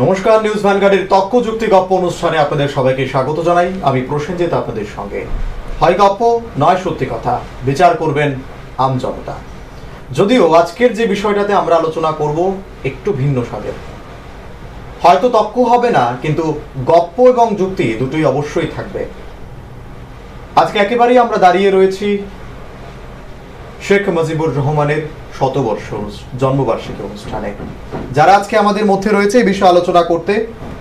নমস্কার, নিউজ ভ্যানগার্ডের তক্ক যুক্তি গপ্প অনুষ্ঠানে আপনাদের সবাইকে স্বাগত জানাই। আমি প্রসেনজিৎ আপনাদের সঙ্গে। হয় গপ্প নয় সত্যি কথা, বিচার করবেন আম জনতা। যদিও আজকের যে বিষয়টাতে আমরা আলোচনা করব একটু ভিন্ন স্বাদের, হয়তো তক্ক হবে না, কিন্তু গপ্প এবং যুক্তি দুটোই অবশ্যই থাকবে। আজকে একেবারেই আমরা দাঁড়িয়ে রয়েছি শেখ মুজিবুর রহমানের শতবর্ষ জন্মবার্ষিকী অনুষ্ঠানে। যারা আজকে আমাদের মধ্যে রয়েছে এই বিষয়ে আলোচনা করতে,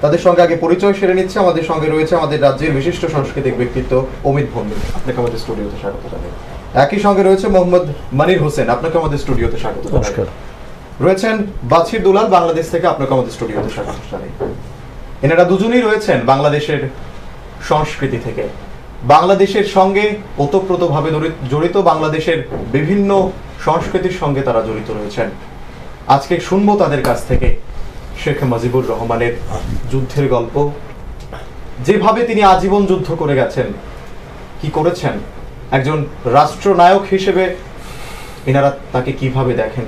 তাদের সঙ্গে আগে পরিচয় সেরে নিচ্ছে। আমাদের সঙ্গে রয়েছে আমাদের রাজ্যের বিশিষ্ট সাংস্কৃতিক ব্যক্তিত্ব অমিত ভন্ডু, আপনাকে আমাদের স্টুডিওতে স্বাগত জানাই। একই সঙ্গে রয়েছে মোহাম্মদ মনির হোসেন, আপনাকে আমাদের স্টুডিওতে স্বাগত জানাই। রয়েছেন বাছির দুলাল, বাংলাদেশ থেকে, আপনাকে আমাদের স্টুডিওতে স্বাগত জানাই। এনারা দুজনেই রয়েছেন বাংলাদেশের সংস্কৃতি থেকে, বাংলাদেশের সঙ্গে ওতপ্রোতভাবে জড়িত, বাংলাদেশের বিভিন্ন সংস্কৃতির সঙ্গে তারা জড়িত রয়েছেন। আজকে শুনবো তাদের কাছ থেকে শেখ মুজিবুর রহমানের যুদ্ধের গল্প, যেভাবে তিনি আজীবন যুদ্ধ করে গেছেন, কি করেছেন, একজন রাষ্ট্রনায়ক হিসেবে এনারা তাকে কিভাবে দেখেন,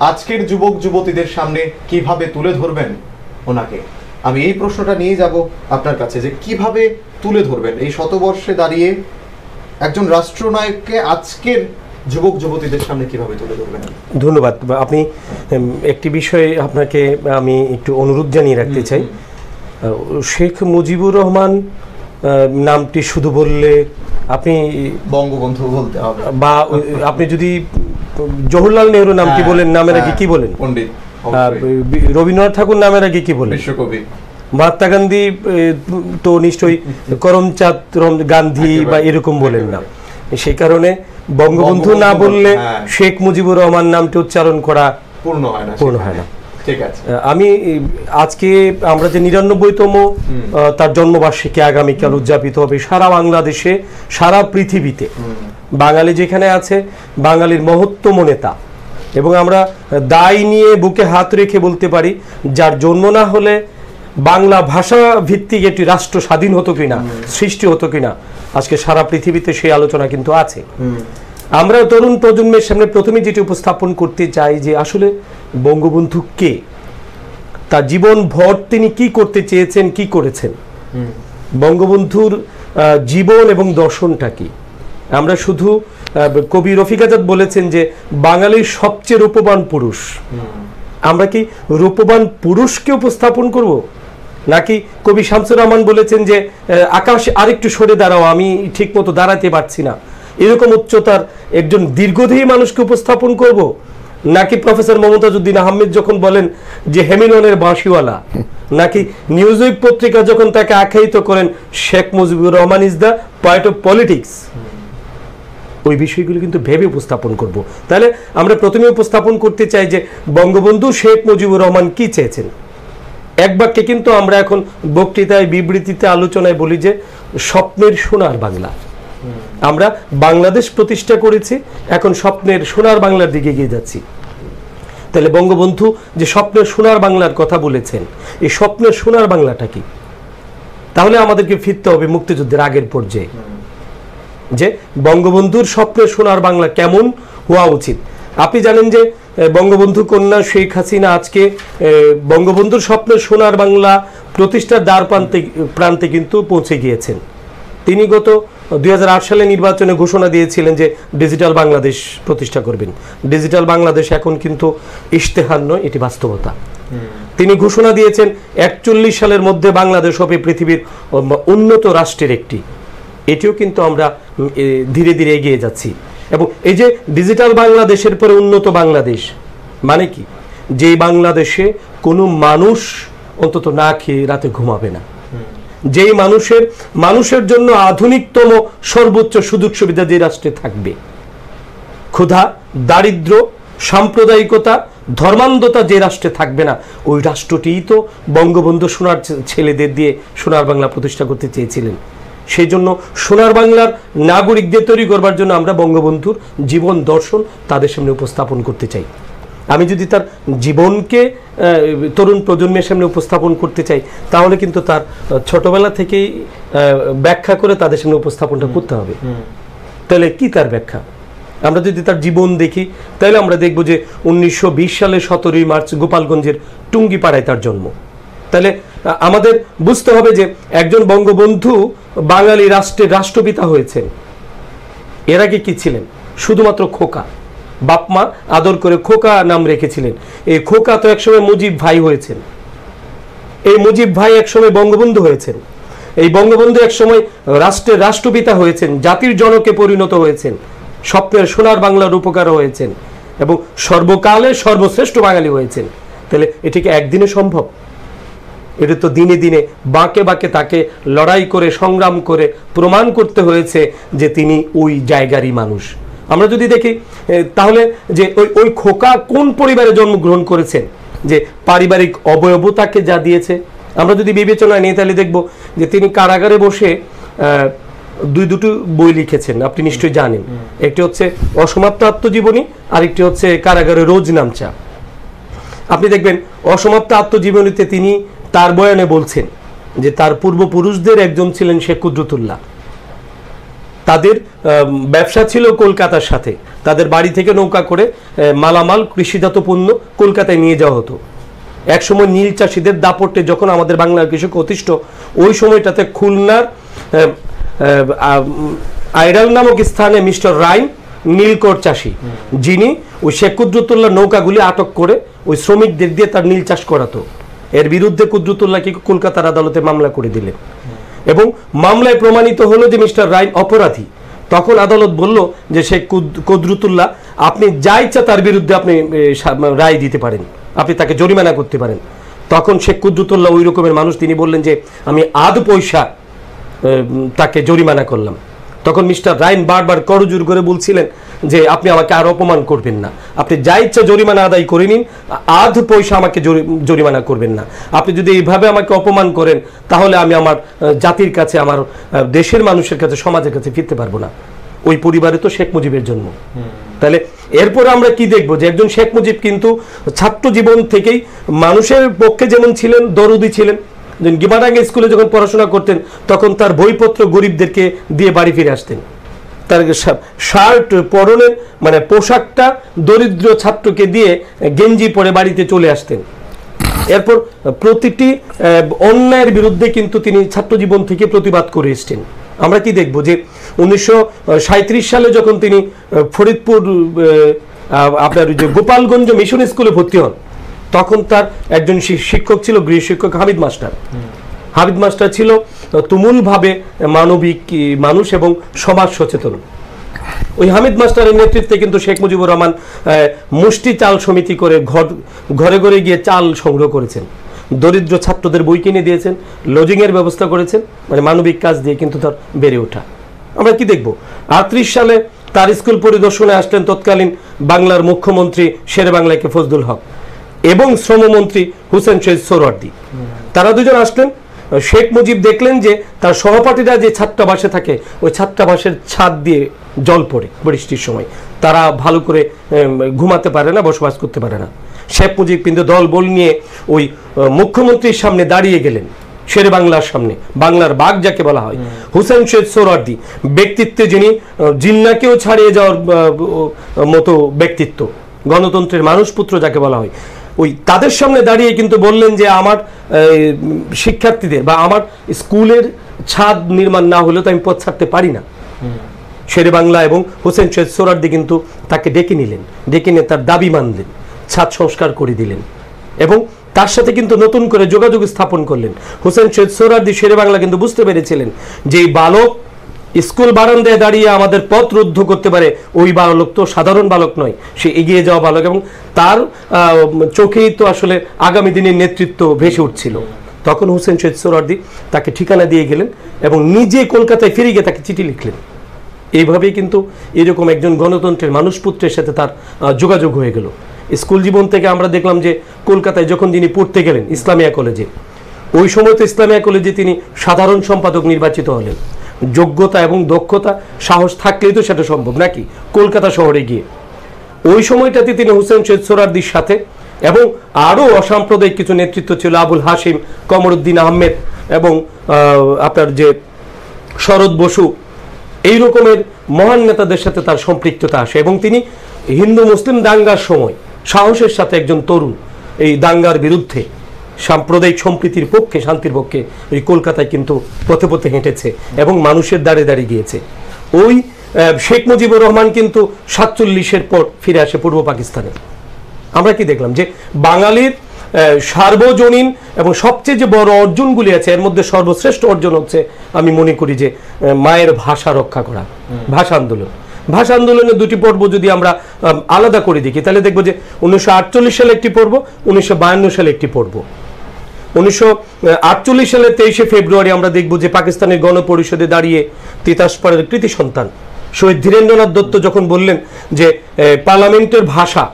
আজকের যুবক যুবতীদের সামনে কিভাবে তুলে ধরবেন ওনাকে। আমি এই প্রশ্নটা নিয়ে যাব আপনার কাছে, যে কিভাবে তুলে ধরবেন এই শতবর্ষে দাঁড়িয়ে একজন রাষ্ট্রনায়ককে আজকের যুবক যুবতীদের সামনে কিভাবে তুলে ধরবেন। ধন্যবাদ। আপনি একটি বিষয়ে আপনাকে আমি একটু অনুরোধ জানিয়ে রাখতে চাই। শেখ মুজিবুর রহমান নামটি শুধু বললে আপনি বঙ্গবন্ধু বলতে হবে, বা আপনি যদি জওহরলাল নেহরু নামটি বলেন, নামের আগে কি বলেন? পণ্ডিত। রবীন্দ্রনাথ ঠাকুর নামের আগে কি বলেন? বিশ্বকবি। মহাত্মা গান্ধী তো নিশ্চয়ই করমচাঁদ গান্ধী বা এরকম বলেন না। সেই কারণে বঙ্গবন্ধু না বললে শেখ মুজিবুর রহমান নামটি উচ্চারণ করা পূর্ণ হয় না। ঠিক আছে। আমি আজকে আমরা যে ৯৯তম তার জন্মবার্ষিকী আগামীকাল উদযাপিত হবে সারা বাংলাদেশে, সারা পৃথিবীতে। বাঙালি যেখানে আছে, বাঙালির মহত্তম নেতা, এবং আমরা দায় নিয়ে বুকে হাত রেখে বলতে পারি, যার জন্ম না হলে বাংলা ভাষা ভিত্তিক একটি রাষ্ট্র স্বাধীন হতো কিনা, সৃষ্টি হতো কিনা, আজকে সারা পৃথিবীতে সেই আলোচনা কিন্তু আছে। আমরা তরুণ প্রজন্মের সামনে প্রথমে যেটি উপস্থাপন করতে চাই যে আসলে বঙ্গবন্ধু কে, তার জীবন ভর তিনি কি করতে চেয়েছেন, কি করেছেন, বঙ্গবন্ধুর জীবন এবং দর্শনটা কি। আমরা শুধু কবি রফিক আজাদ বলেছেন যে বাঙালির সবচেয়ে রূপবান পুরুষ। আমরা কি রূপবান পুরুষকে উপস্থাপন করব, নাকি কবি শামসুর রহমান বলেছেন যে আকাশ আরেকটু সরে দাঁড়াও, আমি ঠিক মতো দাঁড়াতে পারছি না, এরকম উচ্চতার একজন দীর্ঘদেহী মানুষকে উপস্থাপন করব, নাকি প্রফেসর মমতাজউদ্দিন আহমেদ যখন বলেন যে হেমিলনের বাঁশিওয়ালা, নাকি নিউজউইক পত্রিকা যখন তাকে আখ্যায়িত করেন Sheikh Mujibur Rahman is the poet of politics, ওই বিষয়গুলো কিন্তু ভেবে উপস্থাপন করব। তাহলে আমরা প্রথমে উপস্থাপন করতে চাই যে বঙ্গবন্ধু শেখ মুজিবুর রহমান কি চেয়েছেন। এক বাক্যে কিন্তু আমরা এখন বক্তৃতায়, বিবৃতিতে, আলোচনায় বলি যে স্বপ্নের সোনার বাংলা। আমরা বাংলাদেশ প্রতিষ্ঠা করেছি, এখন স্বপ্নের সোনার বাংলার দিকে এগিয়ে যাচ্ছি। তাহলে বঙ্গবন্ধু যে স্বপ্নের সোনার বাংলার কথা বলেছেন, এই স্বপ্নের সোনার বাংলাটা কি? তাহলে আমাদেরকে ফিরতে হবে মুক্তিযুদ্ধের আগের পর্যায়ে, যে বঙ্গবন্ধুর স্বপ্নের সোনার বাংলা কেমন হওয়া উচিত। আপনি জানেন যে বঙ্গবন্ধু কন্যা শেখ হাসিনা আজকে বঙ্গবন্ধুর স্বপ্নের সোনার বাংলা প্রতিষ্ঠার দ্বার প্রান্তে কিন্তু পৌঁছে গিয়েছেন। তিনি গত 2008 সালে নির্বাচনে ঘোষণা দিয়েছিলেন যে ডিজিটাল বাংলাদেশ প্রতিষ্ঠা করবেন। ডিজিটাল বাংলাদেশ এখন কিন্তু ইশতেহার নয়, এটি বাস্তবতা। তিনি ঘোষণা দিয়েছেন 41 সালের মধ্যে বাংলাদেশ হবে পৃথিবীর উন্নত রাষ্ট্রের একটি। এটিও কিন্তু আমরা ধীরে ধীরে এগিয়ে যাচ্ছি। এবং এই যে ডিজিটাল বাংলাদেশের পরে উন্নত বাংলাদেশ মানে কি? যে বাংলাদেশে কোনো মানুষ অন্তত না খেয়ে রাতে ঘুমাবে না, যেই মানুষের জন্য আধুনিকতম সর্বোচ্চ সুযোগ সুবিধা যে রাষ্ট্রে থাকবে, ক্ষুধা, দারিদ্র, সাম্প্রদায়িকতা, ধর্মান্ধতা যে রাষ্ট্রে থাকবে না, ওই রাষ্ট্রটিই তো বঙ্গবন্ধু সোনার ছেলেদের দিয়ে সোনার বাংলা প্রতিষ্ঠা করতে চেয়েছিলেন। সেই জন্য সোনার বাংলার নাগরিকদের তৈরি করবার জন্য আমরা বঙ্গবন্ধুর জীবন দর্শন তাদের সামনে উপস্থাপন করতে চাই। আমি যদি তার জীবনকে তরুণ প্রজন্মের সামনে উপস্থাপন করতে চাই, তাহলে কিন্তু তার ছোটবেলা থেকেই ব্যাখ্যা করে তাদের সামনে উপস্থাপনটা করতে হবে। তাহলে কি তার ব্যাখ্যা? আমরা যদি তার জীবন দেখি, তাহলে আমরা দেখব যে 1920 সালের 17ই মার্চ গোপালগঞ্জের টুঙ্গিপাড়ায় তার জন্ম। তাহলে আমাদের বুঝতে হবে যে একজন বঙ্গবন্ধু বাঙালি রাষ্ট্রের রাষ্ট্রপিতা হয়েছেন, এর আগে কি ছিলেন? শুধুমাত্র খোকা, বাপ মা আদর করে খোকা নাম রেখেছিলেন। এই খোকা তো একসময় মুজিব ভাই হয়েছেন, এই মুজিব ভাই একসময় বঙ্গবন্ধু হয়েছেন, এই বঙ্গবন্ধু একসময় রাষ্ট্রের রাষ্ট্রপিতা হয়েছেন, জাতির জনকে পরিণত হয়েছেন, স্বপ্নের সোনার বাংলার উপকার হয়েছেন এবং সর্বকালে সর্বশ্রেষ্ঠ বাঙালি হয়েছেন। তাহলে এটিকে একদিনে সম্ভব? এটা তো দিনে দিনে বাঁকে বাঁকে তাকে লড়াই করে সংগ্রাম করে প্রমাণ করতে হয়েছে যে তিনি ওই জায়গারই মানুষ। আমরা যদি দেখি তাহলে যে ওই খোকা কোন পরিবারে জন্মগ্রহণ করেছেন যে পারিবারিক অবয়ব তাকে যা দিয়েছে? আমরা যদি বিবেচনায় নিই তাহলে দেখব যে তিনি কারাগারে বসে দুটো বই লিখেছেন, আপনি নিশ্চয়ই জানেন। একটি হচ্ছে অসমাপ্ত আত্মজীবনী, আরেকটি হচ্ছে কারাগারে রোজ নামচা। আপনি দেখবেন অসমাপ্ত আত্মজীবনীতে তিনি তার বয়ানে বলছেন যে তার পূর্বপুরুষদের একজন ছিলেন শেখ কুদরতুল্লাহ, তাদের ব্যবসা ছিল কলকাতার সাথে, তাদের বাড়ি থেকে নৌকা করে মালামাল কৃষিজাত পণ্য কলকাতায় নিয়ে যাওয়া হতো। একসময় নীল চাষিদের দাপটে যখন আমাদের বাংলার কৃষক অতিষ্ঠ, ওই সময়টাতে খুলনার আইরাল নামক স্থানে মিস্টার রাইন নীলকর চাষি, যিনি ওই শেখ কুদরতুল্লাহ নৌকাগুলি আটক করে ওই শ্রমিকদের দিয়ে তার নীল চাষ করাতো। এর বিরুদ্ধে কুদরতুল্লাহকে কলকাতার আদালতে মামলা করে দিলেন এবং মামলায় প্রমাণিত হলো যে মিস্টার রাইন অপরাধী। তখন আদালত বলল যে শেখ কুদরতুল্লাহ আপনি যা ইচ্ছা তার বিরুদ্ধে আপনি রায় দিতে পারেন, আপনি তাকে জরিমানা করতে পারেন। তখন শেখ কুদরতুল্লাহ ওই রকমের মানুষ, তিনি বললেন যে আমি আধ পয়সা তাকে জরিমানা করলাম। তখন মিস্টার রাইন বারবার করজোর করে বলছিলেন যে আপনি আমাকে আর অপমান করবেন না, আপনি যা ইচ্ছা জরিমানা আদায় করে নিন, আধ পয়সা আমাকে জরিমানা করবেন না। আপনি যদি এইভাবে আমাকে অপমান করেন তাহলে আমি আমার জাতির কাছে, আমার দেশের মানুষের কাছে, সমাজের কাছে ফিরতে পারবো না। ওই পরিবারে তো শেখ মুজিবের জন্ম। তাহলে এরপরে আমরা কি দেখবো যে একজন শেখ মুজিব কিন্তু ছাত্র জীবন থেকেই মানুষের পক্ষে যেমন ছিলেন, দরদি ছিলেন। গিমারাঙ্গে স্কুলে যখন পড়াশোনা করতেন তখন তার বইপত্র গরিবদেরকে দিয়ে বাড়ি ফিরে আসতেন। তার শার্ট পরনের মানে পোশাকটা দরিদ্র ছাত্রকে দিয়ে গেঞ্জি পরে বাড়িতে চলে আসতেন। এরপর প্রতিটি অন্যায়ের বিরুদ্ধে কিন্তু তিনি ছাত্র জীবন থেকে প্রতিবাদ করে এসছেন। আমরা কি দেখব যে 1937 সালে যখন তিনি ফরিদপুর আপনার যে গোপালগঞ্জ মিশন স্কুলে ভর্তি হন, তখন তার একজন শিক্ষক ছিল গৃহ শিক্ষক হামিদ মাস্টার। হামিদ মাস্টার ছিল তুমুলভাবে মানবিক মানুষ এবং সমাজ সচেতন। ওই হামিদ মাস্টারের নেতৃত্বে কিন্তু শেখ মুজিবুর রহমান মুষ্টি চাল সমিতি করে ঘরে ঘরে গিয়ে চাল সংগ্রহ করেছেন, দরিদ্র ছাত্রদের বই কিনে দিয়েছেন, লজিংয়ের ব্যবস্থা করেছেন, মানে মানবিক কাজ দিয়ে কিন্তু তার বেড়ে ওঠা। আমরা কি দেখব 38 সালে তার স্কুল পরিদর্শনে আসলেন তৎকালীন বাংলার মুখ্যমন্ত্রী শেরে বাংলাকে ফজলুল হক এবং শ্রমমন্ত্রী হুসেন শহীদ সোহরাওয়ার্দী। তারা দুজন আসলেন। শেখ মুজিব দেখলেন যে তার সহপাঠীরা যে ছাত্রাবাসে থাকে ওই ছাত্রাবাসের ছাদ দিয়ে জল পড়ে বৃষ্টির সময়, তারা ভালো করে ঘুমাতে পারে না, বসবাস করতে পারে না। শেখ মুজিব কিন্তু দল বল নিয়ে ওই মুখ্যমন্ত্রীর সামনে দাঁড়িয়ে গেলেন, শেরে বাংলার সামনে, বাংলার বাঘ যাকে বলা হয়, হুসেন শহীদ সোহরাওয়ার্দী ব্যক্তিত্বে যিনি জিন্নাকেও ছাড়িয়ে যাওয়ার মতো ব্যক্তিত্ব, গণতন্ত্রের মানুষপুত্র যাকে বলা হয়, ওই তাদের সামনে দাঁড়িয়ে কিন্তু বললেন যে আমার শিক্ষার্থীদের বা আমার স্কুলের ছাদ নির্মাণ না হলেও তো আমি পথ ছাড়তে পারি না। শেরে বাংলা এবং হুসেন শহীদ সোহরাওয়ার্দী কিন্তু তাকে ডেকে নিলেন, ডেকে নিয়ে তার দাবি মানলেন, ছাদ সংস্কার করে দিলেন এবং তার সাথে কিন্তু নতুন করে যোগাযোগ স্থাপন করলেন। হুসেন শহীদ সোহরাওয়ার্দী শেরে বাংলা কিন্তু বুঝতে পেরেছিলেন যে এই বালক স্কুল বারান্দায় দাঁড়িয়ে আমাদের পথ রুদ্ধ করতে পারে, ওই বালক তো সাধারণ বালক নয়, সে এগিয়ে যাওয়া বালক এবং তার চোখেই তো আসলে আগামী দিনের নেতৃত্ব ভেসে উঠছিল। তখন হুসেন শহীদ সোহরাওয়ার্দী তাকে ঠিকানা দিয়ে গেলেন এবং নিজে কলকাতায় ফিরে গিয়ে তাকে চিঠি লিখলেন। এইভাবেই কিন্তু এরকম একজন গণতন্ত্রের মানুষপুত্রের সাথে তার যোগাযোগ হয়ে গেল। স্কুল জীবন থেকে আমরা দেখলাম যে কলকাতায় যখন তিনি পড়তে গেলেন ইসলামিয়া কলেজে, ওই সময় তো ইসলামিয়া কলেজে তিনি সাধারণ সম্পাদক নির্বাচিত হলেন। যোগ্যতা এবং দক্ষতা সাহস থাকলেই তো সেটা সম্ভব নাকি, কলকাতা শহরে গিয়ে। ওই সময়টাতে তিনি হুসেন শহীদ সোহরাওয়ার্দীর সাথে এবং আরও অসাম্প্রদায়িক কিছু নেতৃত্ব ছিল, আবুল হাশিম, কমরউদ্দিন আহমেদ এবং আপনার যে শরৎ বসু, এই রকমের মহান নেতাদের সাথে তার সম্পৃক্ততা আসে এবং তিনি হিন্দু মুসলিম দাঙ্গার সময় সাহসের সাথে একজন তরুণ এই দাঙ্গার বিরুদ্ধে সাম্প্রদায়িক সম্প্রীতির পক্ষে, শান্তির পক্ষে ওই কলকাতায় কিন্তু পথে পথে হেঁটেছে এবং মানুষের দ্বারে দাঁড়িয়ে গিয়েছে। ওই শেখ মুজিবুর রহমান কিন্তু 47-এর পর ফিরে আসে পূর্ব পাকিস্তানে। আমরা কি দেখলাম যে বাঙালির সার্বজনীন এবং সবচেয়ে যে বড় অর্জনগুলি আছে এর মধ্যে সর্বশ্রেষ্ঠ অর্জন হচ্ছে আমি মনে করি যে মায়ের ভাষা রক্ষা করা, ভাষা আন্দোলন। ভাষা আন্দোলনের দুটি পর্ব যদি আমরা আলাদা করে দেখি তাহলে দেখবো যে 1948 সালে একটি পর্ব, 1952 সালে একটি পর্ব। 1948 সালের 23শে ফেব্রুয়ারি আমরা দেখব যে পাকিস্তানের গণপরিষদে দাঁড়িয়ে তিতাসপাড়ের কৃতি সন্তান শহীদ ধীরেন্দ্রনাথ দত্ত যখন বললেন যে পার্লামেন্টের ভাষা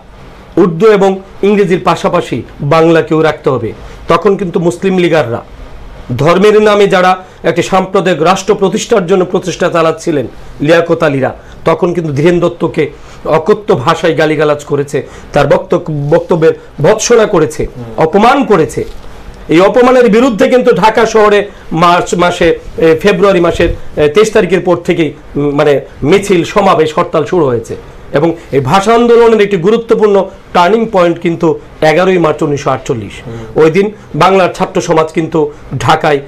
উর্দু এবং ইংরেজির পাশাপাশি বাংলাকেও রাখতে হবে, তখন কিন্তু মুসলিম লীগাররা ধর্মের নামে যারা একটি সাম্প্রদায়িক রাষ্ট্র প্রতিষ্ঠার জন্য প্রচেষ্টা চালাচ্ছিলেন, লিয়াকত আলীরা, তখন কিন্তু ধীরেন দত্তকে অকথ্য ভাষায় গালিগালাজ করেছে, তার বক্তব্যের ভৎসনা করেছে, অপমান করেছে। এই অপমানের বিরুদ্ধে কিন্তু ঢাকা শহরে ফেব্রুয়ারি মাসের 23 তারিখের পর থেকেই মানে মিছিল, সমাবেশ, হরতাল শুরু হয়েছে। এবং এই ভাষা আন্দোলনের একটি গুরুত্বপূর্ণ টার্নিং পয়েন্ট কিন্তু 11ই মার্চ 1948। ওই দিন বাংলার ছাত্র সমাজ কিন্তু ঢাকায়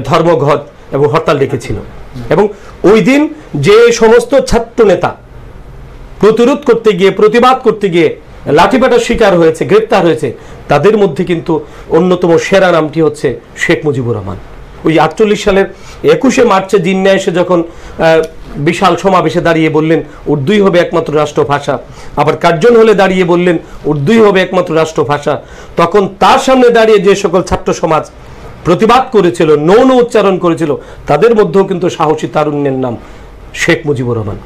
ধর্মঘট এবং হরতাল ডেকেছিল। এবং ওই দিন যে সমস্ত ছাত্র নেতা প্রতিরোধ করতে গিয়ে, প্রতিবাদ করতে গিয়ে লাঠিপেটার শিকার হয়েছে, গ্রেপ্তার হয়েছে, তাদের মধ্যে কিন্তু অন্যতম সেরা নামটি হচ্ছে শেখ মুজিবুর রহমান। ওই 48 সালের 21শে মার্চে জিন্না এসে যখন বিশাল সমাবেশে দাঁড়িয়ে বললেন উর্দুই হবে একমাত্র রাষ্ট্রভাষা, আবার কার্জন হলে দাঁড়িয়ে বললেন উর্দুই হবে একমাত্র রাষ্ট্রভাষা, তখন তার সামনে দাঁড়িয়ে যে সকল ছাত্র সমাজ প্রতিবাদ করেছিল, নৌন উচ্চারণ করেছিল, তাদের মধ্যেও কিন্তু সাহসী তারুণ্যের নাম শেখ মুজিবুর রহমান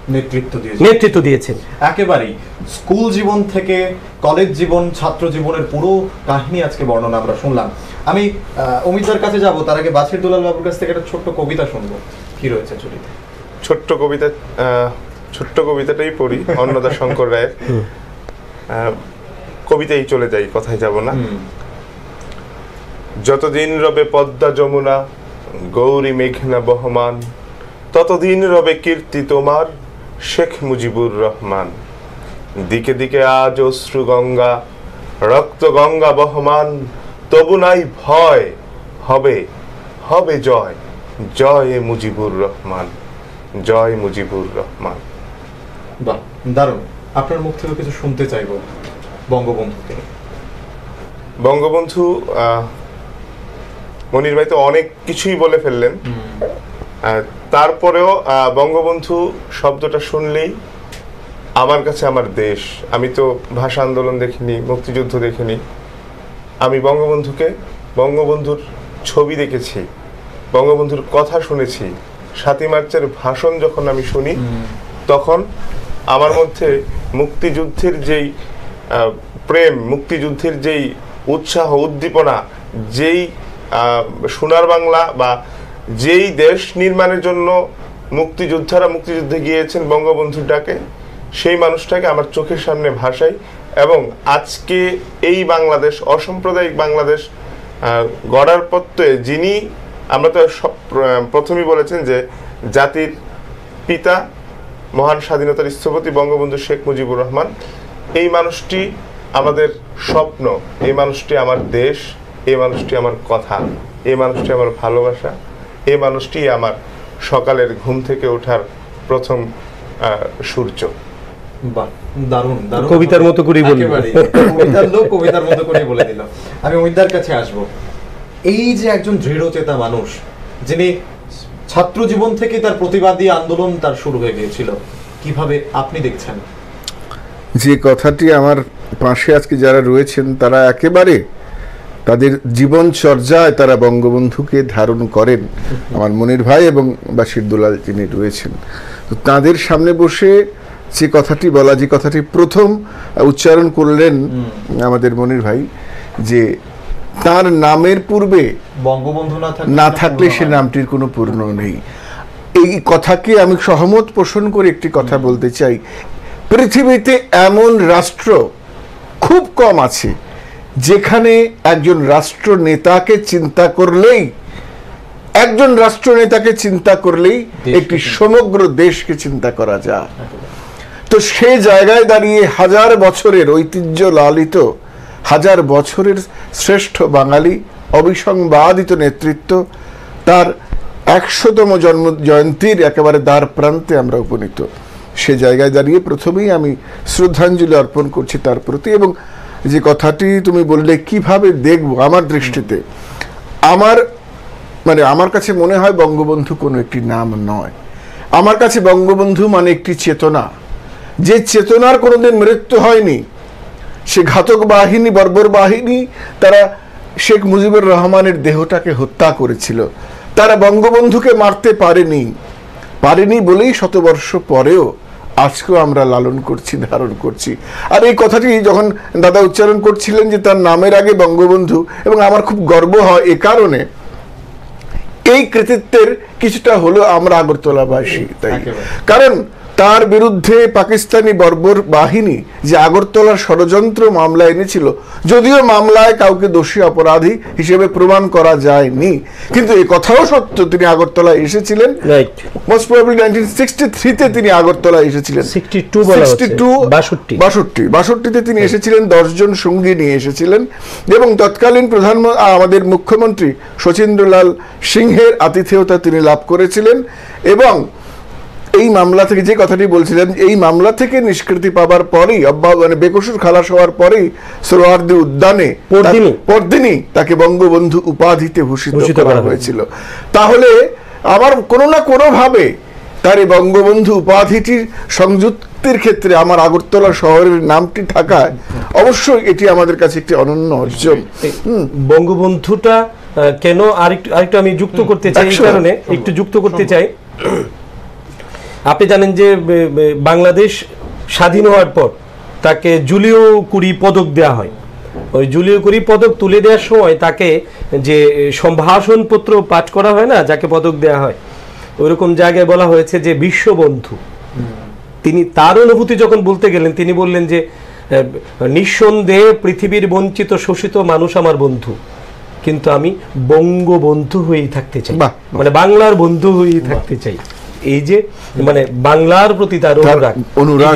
নেতৃত্ব দিয়েছেন। একেবারেই স্কুল জীবন থেকে কলেজ জীবন, ছাত্র জীবনের পুরো কাহিনী আজকে বর্ণনা আমরা শুনলাম। আমি অমিতার কাছে যাব, তার আগে বাছির দুলাল বাবুর কাছ থেকে একটা ছোট্ট কবিতা শুনবো। কি রয়েছে চুরিতে? ছোট্ট কবিতাটাই পড়ি, অন্নদা শঙ্কর রায়ের কবিতাই চলে যাই, কথায় যাব না। যতদিন রবে পদ্মা যমুনা গৌরী মেঘনা বহমান, ততদিন রবে কীর্তি তোমার শেখ মুজিবুর রহমান। দিকে দিকে আজ অশ্রু গঙ্গা, রক্ত গঙ্গা বহমান, তবু নাই ভয়, হবে হবে জয়, জয় মুজিবুর রহমান, জয় মুজিবুর রহমান। বাহ, দারুণ। আপনার মুখ থেকে কিছু শুনতে চাইবো বঙ্গবন্ধুকে। বঙ্গবন্ধু, মনির ভাই তো অনেক কিছুই বলে ফেললেন, তারপরেও বঙ্গবন্ধু শব্দটা শুনলেই আমার কাছে আমার দেশ। আমি তো ভাষা আন্দোলন দেখিনি, মুক্তিযুদ্ধ দেখিনি, আমি বঙ্গবন্ধুর ছবি দেখেছি, বঙ্গবন্ধুর কথা শুনেছি। 7ই মার্চের ভাষণ যখন আমি শুনি তখন আমার মধ্যে মুক্তিযুদ্ধের যেই প্রেম, মুক্তিযুদ্ধের যেই উৎসাহ, উদ্দীপনা, যেই সোনার বাংলা বা যেই দেশ নির্মাণের জন্য মুক্তিযোদ্ধারা মুক্তিযুদ্ধে গিয়েছেন বঙ্গবন্ধুর ডাকে, সেই মানুষটাকে আমার চোখের সামনে ভাসাই। এবং আজকে এই বাংলাদেশ, অসাম্প্রদায়িক বাংলাদেশ গড়ার পথে যিনি, আমরা তো প্রথমেই বলেছেন যে জাতির পিতা, মহান স্বাধীনতার স্থপতি বঙ্গবন্ধু শেখ মুজিবুর রহমান, এই মানুষটি আমাদের স্বপ্ন, এই মানুষটি আমার দেশ, এই মানুষটি আমার কথা, এই মানুষটি আমার ভালোবাসা, এই মানুষটি আমার সকালের ঘুম থেকে ওঠার প্রথম সূর্য। বাহ, দারুণ দারুণ, কবিতার মতো করেই বলল, কবিতার লোক কবিতার মতো করেই বলে দিল। আমি অমিতার কাছে আসবো। এই যে একজন দৃঢ়চেতা মানুষ, যিনি ছাত্র জীবন থেকে তার প্রতিবাদী আন্দোলন তার শুরু হয়ে গিয়েছিল, কিভাবে আপনি দেখছেন? যে কথাটি আমার পাশে আজকে যারা রয়েছেন তারা একেবারে তাদের জীবনচর্যায় তারা বঙ্গবন্ধুকে ধারণ করেন, আমার মনির ভাই এবং বাশির দুলাল যিনি রয়েছেন, তো তাদের সামনে বসে যে কথাটি বলা, যে কথাটি প্রথম উচ্চারণ করলেন আমাদের মনির ভাই, যে তার নামের পূর্বে বঙ্গবন্ধু না থাকলে সে নামটির কোনো পূর্ণ নেই, এই কথাকে আমি সহমত পোষণ করে একটি কথা বলতে চাই। পৃথিবীতে এমন রাষ্ট্র খুব কম আছে যেখানে একজন রাষ্ট্রনেতাকে চিন্তা করলেই, একজন রাষ্ট্রনেতাকে চিন্তা করলেই একটি সমগ্র দেশকে চিন্তা করা যায়। তো সে জায়গায় দাঁড়িয়ে হাজার বছরের ঐতিহ্য লালিত, হাজার বছরের শ্রেষ্ঠ বাঙালি অবিসংবাদিত নেতৃত্ব, তার 100তম জন্ম জয়ন্তীর একেবারে দ্বার প্রান্তে আমরা উপনীত। সে জায়গায় দাঁড়িয়ে প্রথমেই আমি শ্রদ্ধাঞ্জলি অর্পণ করছি তার প্রতি। এবং যে কথাটি তুমি বললে কিভাবে দেখব, আমার দৃষ্টিতে আমার কাছে মনে হয় বঙ্গবন্ধু কোনো একটি নাম নয়। আমার কাছে বঙ্গবন্ধু মানে একটি চেতনা, যে চেতনার কোনোদিন মৃত্যু হয়নি। সে ঘাতক বাহিনী, বর্বর বাহিনী, তারা শেখ মুজিবুর রহমানের দেহটাকে হত্যা করেছিল, তারা বঙ্গবন্ধুকে মারতে পারেনি বলেই শতবর্ষ পরেও আজকেও আমরা লালন করছি, ধারণ করছি। আর এই কথাটি যখন দাদা উচ্চারণ করছিলেন যে তার নামের আগে বঙ্গবন্ধু, এবং আমার খুব গর্ব হয় এ কারণে, এই কৃতিত্বের কিছুটা হলো আমরা আগরতলাবাসী, তাই কারণ তার বিরুদ্ধে পাকিস্তানি বর্বর বাহিনী যে আগরতলার ষড়যন্ত্র মামলা এনেছিল, যদিও মামলায় কাউকে দোষী অপরাধী হিসেবে প্রমাণ করা যায়নি, কিন্তু এই কথাও সত্য তিনি আগরতলায় এসেছিলেন। মোস্ট প্রবাবলি 1963-তে তিনি আগরতলায় এসেছিলেন। 62-তে তিনি এসেছিলেন, 10 জন সঙ্গী নিয়ে এসেছিলেন, এবং তৎকালীন আমাদের মুখ্যমন্ত্রী শচীন্দ্রলাল সিংহের আতিথেয়তা তিনি লাভ করেছিলেন। এবং এই মামলা থেকে যে কথাটি বলছিলেন, এই মামলা থেকে নিষ্কৃতি পাবার পরেই, মানে বেকসুর খালাস হওয়ার পরেই সোহরাওয়ার্দী উদ্যানে পরদিনই তাকে বঙ্গবন্ধু উপাধিতে ভূষিত করা হয়েছিল। তাহলে আমার কোনো না কোনো ভাবে তার এই বঙ্গবন্ধু উপাধিটির সংযুক্তির ক্ষেত্রে আমার আগরতলা শহরের নামটি থাকায় অবশ্যই এটি আমাদের কাছে একটি অনন্য অর্জন। বঙ্গবন্ধুটা কেন আরেকটু আমি যুক্ত করতে চাই, এই কারণে একটু যুক্ত করতে চাই। আপনি জানেন যে বাংলাদেশ স্বাধীন হওয়ার পর তাকে জুলিও কুরি পদক দেওয়া হয়। ওই জুলিও কুরি পদক তুলে দেওয়ার সময় তাকে যে সম্ভাষণপত্র পাঠ করা হয় না, যাকে পদক দেওয়া হয়, ওইরকম জায়গায় বলা হয়েছে যে বিশ্ববন্ধু। তিনি তার অনুভূতি যখন বলতে গেলেন, তিনি বললেন যে নিঃসন্দেহে পৃথিবীর বঞ্চিত শোষিত মানুষ আমার বন্ধু, কিন্তু আমি বঙ্গবন্ধু হয়েই থাকতে চাই, মানে বাংলার বন্ধু হয়েই থাকতে চাই। এই যে মানে বাংলার প্রতি তার অনুরাগ,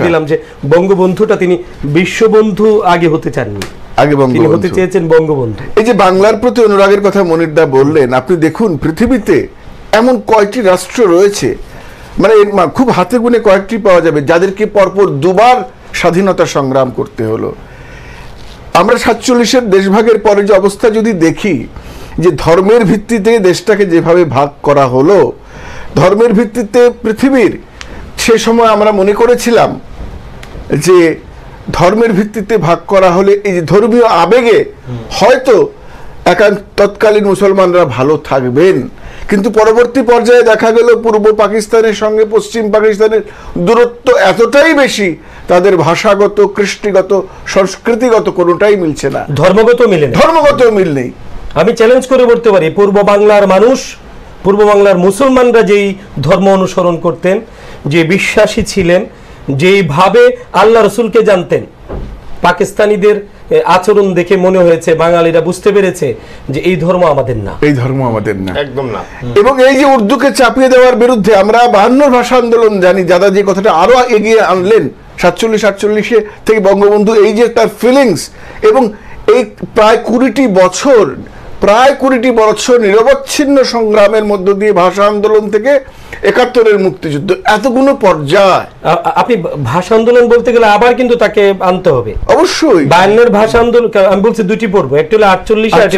দিলাম যে বঙ্গবন্ধুটা তিনি বিশ্ববন্ধু আগে হতে চাননি, তিনি হতে চেয়েছেন বঙ্গবন্ধু। এই যে বাংলার প্রতি অনুরাগের কথা মনিরদা বললেন, আপনি দেখুন পৃথিবীতে এমন কয়টি রাষ্ট্র রয়েছে, মানে খুব হাতে গুনে কয়েকটি পাওয়া যাবে যাদেরকে পরপর দুবার স্বাধীনতা সংগ্রাম করতে হলো। আমরা 47-এর দেশভাগের পরে যে অবস্থা যদি দেখি, যে ধর্মের ভিত্তিতে দেশটাকে যেভাবে ভাগ করা হলো, ধর্মের ভিত্তিতে পৃথিবীর, সে সময় আমরা মনে করেছিলাম যে ধর্মের ভিত্তিতে ভাগ করা হলে এই যে ধর্মীয় আবেগে হয়তো তৎকালীন মুসলমানরা ভালো থাকবেন, কিন্তু পরবর্তী পর্যায়ে দেখা গেল পূর্ব পাকিস্তানের সঙ্গে পশ্চিম পাকিস্তানের দূরত্ব এতটাই বেশি, তাদের ভাষাগত, কৃষ্টিগত, সংস্কৃতিগত কোনোটাই মিলছে না, ধর্মগত মিল নেই। আমি চ্যালেঞ্জ করে বলতে পারি, পূর্ব বাংলার মানুষ, পূর্ব বাংলার মুসলমানরা যেই ধর্ম অনুসরণ করতেন, যে বিশ্বাসী ছিলেন, যেইভাবে আল্লাহ রসুলকে জানতেন, পাকিস্তানিদের আচরণ দেখে মনে হয়েছে বাঙালিরা বুঝতে পেরেছে যে এই ধর্ম আমাদের না, একদম না। এবং এই যে উর্দুকে চাপিয়ে দেওয়ার বিরুদ্ধে আমরা 52 ভাষা আন্দোলন জানি, দাদা যে কথাটা আরো এগিয়ে আনলেন 47-48 থেকে বঙ্গবন্ধু, এই যে তার ফিলিংস, এবং এই প্রায় 20টি বছর নিরবচ্ছিন্ন সংগ্রামের মধ্য দিয়ে ভাষা আন্দোলন থেকে 71-এর মুক্তিযুদ্ধ, এতগুলো পর্যায়। আপনি ভাষা আন্দোলন বলতে গেলে আবার কিন্তু তাকে আনতে হবে অবশ্যই। 52-এর ভাষা আন্দোলন আমি বলছি দুটি পর্ব, একটা হলো 48 আর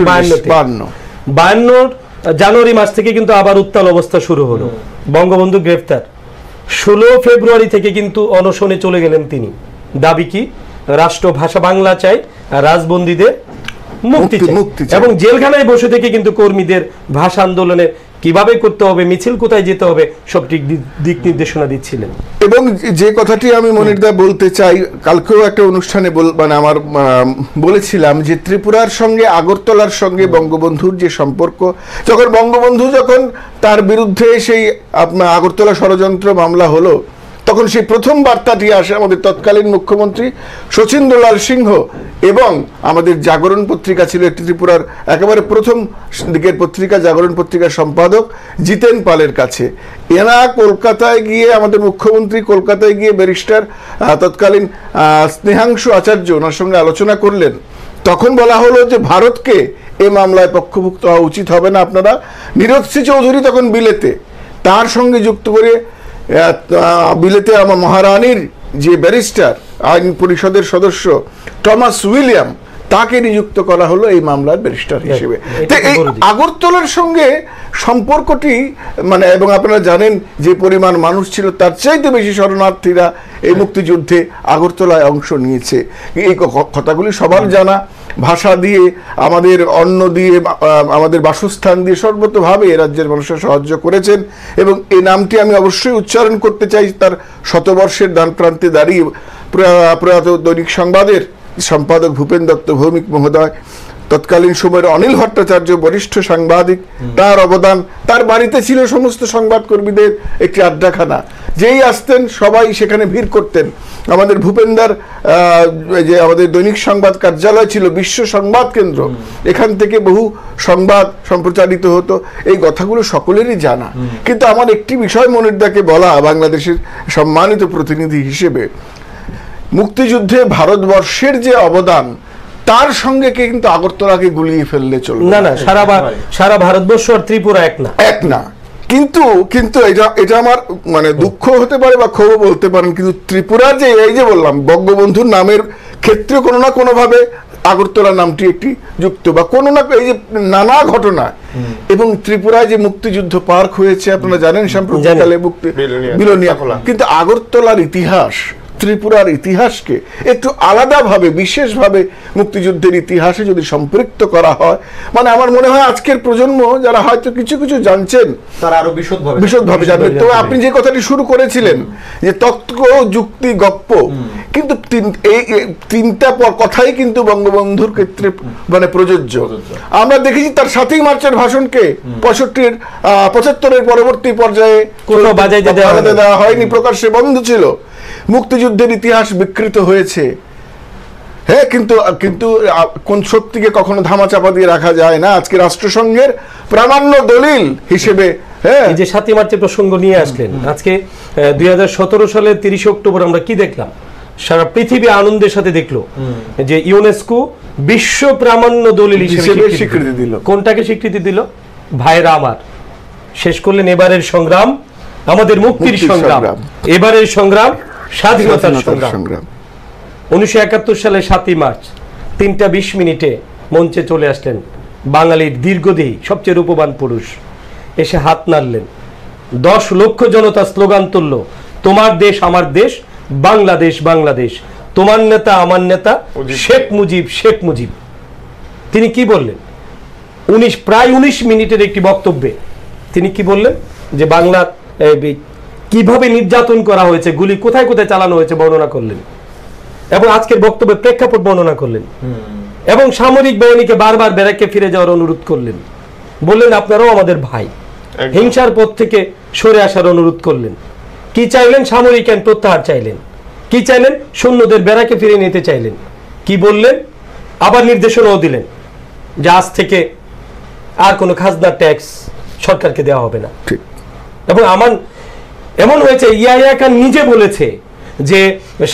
52 জানুয়ারি মাস থেকে কিন্তু আবার উত্তাল অবস্থা শুরু হলো। বঙ্গবন্ধু গ্রেফতার, 16 ফেব্রুয়ারি থেকে কিন্তু অনশনে চলে গেলেন তিনি। দাবি কি? রাষ্ট্র ভাষা বাংলা চাই, রাজবন্দীদের মুক্তি চাই। এবং জেলখানায় বসে থেকে কিন্তু কর্মীদের ভাষা আন্দোলনে কিভাবে করতে হবে, মিছিল কোথায় যেতে হবে, সব দিক নির্দেশনা দিচ্ছিলেন। এবং যে কথাটি আমি মনিরদা বলতে চাই, কালকেও একটা অনুষ্ঠানে মানে আমার বলেছিলাম যে ত্রিপুরার সঙ্গে আগরতলার সঙ্গে বঙ্গবন্ধুর যে সম্পর্ক, যখন তার বিরুদ্ধে সেই আপনার আগরতলা ষড়যন্ত্র মামলা হলো, তখন সেই প্রথম বার্তাটি আসে আমাদের তৎকালীন মুখ্যমন্ত্রী শচীন্দ্রলাল সিংহ এবং আমাদের জাগরণ পত্রিকা ছিল একটি ত্রিপুরার একেবারে প্রথম দিকের পত্রিকা, জাগরণ পত্রিকার সম্পাদক জিতেন পালের কাছে। এরা কলকাতায় গিয়ে, আমাদের মুখ্যমন্ত্রী কলকাতায় গিয়ে ব্যারিস্টার তৎকালীন স্নেহাংশু আচার্য ওনার সঙ্গে আলোচনা করলেন। তখন বলা হলো যে ভারতকে এ মামলায় পক্ষভুক্ত হওয়া উচিত হবে না আপনারা। নীরজসি চৌধুরী তখন বিলেতে, তার সঙ্গে যুক্ত করে বিলেতে আমার মহারানীর যে ব্যারিস্টার আইন পরিষদের সদস্য টমাস উইলিয়াম, তাকে নিযুক্ত করা হলো এই মামলার ব্যারিস্টার হিসেবে। তো এই আগরতলার সঙ্গে সম্পর্কটি মানে, এবং আপনারা জানেন যে পরিমাণ মানুষ ছিল, তার চাইতে বেশি শরণার্থীরা এই মুক্তিযুদ্ধে আগরতলায় অংশ নিয়েছে, এই কথাগুলি সবার জানা। ভাষা দিয়ে, আমাদের অন্ন দিয়ে, আমাদের বাসস্থান দিয়ে সর্বতভাবে এ রাজ্যের মানুষের সাহায্য করেছেন। এবং এই নামটি আমি অবশ্যই উচ্চারণ করতে চাই তার শতবর্ষের দান প্রান্তে দাঁড়িয়ে। প্রয়াত দৈনিক সংবাদের সম্পাদক ভূপেন দত্ত ভৌমিক মহোদয়, তৎকালীন সময়ের অনিল ভট্টাচার্য বরিষ্ঠ সাংবাদিক, তার অবদান। তার বাড়িতে ছিল সমস্ত সংবাদকর্মীদের একটি আড্ডাখানা, যেই আসতেন সবাই সেখানে ভিড় করতেন। আমাদের ভূপেন্দার যে আমাদের দৈনিক সংবাদ কার্যালয় ছিল বিশ্ব সংবাদ কেন্দ্র, এখান থেকে বহু সংবাদ সম্প্রচারিত হতো। এই কথাগুলো সকলেরই জানা। কিন্তু আমার একটি বিষয় মনিরদাকে বলা, বাংলাদেশের সম্মানিত প্রতিনিধি হিসেবে, মুক্তিযুদ্ধে ভারতবর্ষের যে অবদান, তার সঙ্গে কিন্তু আগরতলাকে গুলিয়ে ফেললে চলবে না। না, সারা ভারতবর্ষ আর ত্রিপুরা এক না। কিন্তু এটা আমার মানে দুঃখ হতে পারে বা ক্ষোভ বলতে পারেন, কিন্তু ত্রিপুরার যে এই যে বললাম বঙ্গবন্ধুর নামের ক্ষেত্রে কোনো না কোনো ভাবে আগরতলা নামটি একটি যুক্ত, বা কোনো না এই যে নানা ঘটনা। এবং ত্রিপুরায় যে মুক্তিযুদ্ধ পার্ক হয়েছে আপনারা জানেন সাম্প্রতিককালে, বিলোনিয়া। কিন্তু আগরতলার ইতিহাস, ত্রিপুরার ইতিহাসকে একটু আলাদাভাবে, বিশেষভাবে মুক্তিযুদ্ধের ইতিহাসে যদি সম্পৃক্ত করা হয়, মানে আমার মনে হয় আজকের প্রজন্ম যারা হয়তো কিছু কিছু জানছেন তারা আরো বিশদভাবে জানবেন। তো আপনি যে কথাটি শুরু করেছিলেন যে তত্ত্ব, যুক্তি, গপ্প, কিন্তু এই তিনটা কথাই কিন্তু বঙ্গবন্ধুর ক্ষেত্রে মানে প্রযোজ্য। আমরা দেখেছি তার 7ই মার্চের ভাষণকে 75-এর পরবর্তী পর্যায়ে কোনো বাজাইতে দেওয়া হয়নি, প্রকাশ্যে বন্ধ ছিল। মুক্তিযুদ্ধের ইতিহাস বিকৃত হয়েছে, হ্যাঁ, কিন্তু কোন সত্যিকে কখনো ধামাচাপা দিয়ে রাখা যায় না। আজকে রাষ্ট্রসংঘের প্রামাণ্য দলিল হিসেবে, হ্যাঁ, এই যে 7ই মার্চের প্রসঙ্গ নিয়ে আসলেন, আজকে 2017 সালের 30 অক্টোবর আমরা কি দেখলাম? সারা পৃথিবী আনন্দের সাথে দেখলো যে ইউনেস্কো বিশ্ব প্রামাণ্য দলিল হিসেবে স্বীকৃতি দিল। কোনটাকে স্বীকৃতি দিল? ভাইরা আমার, শেষ করলেন এবারের সংগ্রাম আমাদের মুক্তির সংগ্রাম, এবারের সংগ্রাম স্বাধীনতার সংগ্রাম। 1971 সালে 7ই মার্চ 3টা 20 মিনিটে মঞ্চে চলে আসলেন বাঙালির দীর্ঘদেহী সবচেয়ে রূপবান পুরুষ, এসে হাত নাড়লেন। 10 লক্ষ জনতা স্লোগান তুলল, তোমার দেশ আমার দেশ, বাংলাদেশ বাংলাদেশ, তোমার নেতা আমার নেতা শেখ মুজিব শেখ মুজিব। তিনি কি বললেন? প্রায় 19 মিনিটের একটি বক্তব্যে তিনি কি বললেন? যে বাংলা কিভাবে নির্যাতন করা হয়েছে, গুলি কোথায় কোথায় চালানো হয়েছে বর্ণনা করলেন, এবং আজকের বক্তব্যে প্রেক্ষাপট বর্ণনা করলেন, এবং সামরিক বাহিনীকে বারবার ব্যারাকে ফিরে যাওয়ার অনুরোধ করলেন। বললেন আপনারাও আমাদের ভাই, হিংসার পথ থেকে সরে আসার অনুরোধ করলেন। কি চাইলেন? সামরিক আইন প্রত্যাহার চাইলেন। কি চাইলেন? সৈন্যদের ব্যারাকে ফিরে নিতে চাইলেন। কি বললেন? আবার নির্দেশনাও দিলেন যে আজ থেকে আর কোনো খাজনা ট্যাক্স সরকারকে দেওয়া হবে না। এবং এমন হয়েছে, ইয়াহিয়া খান নিজে বলেছে যে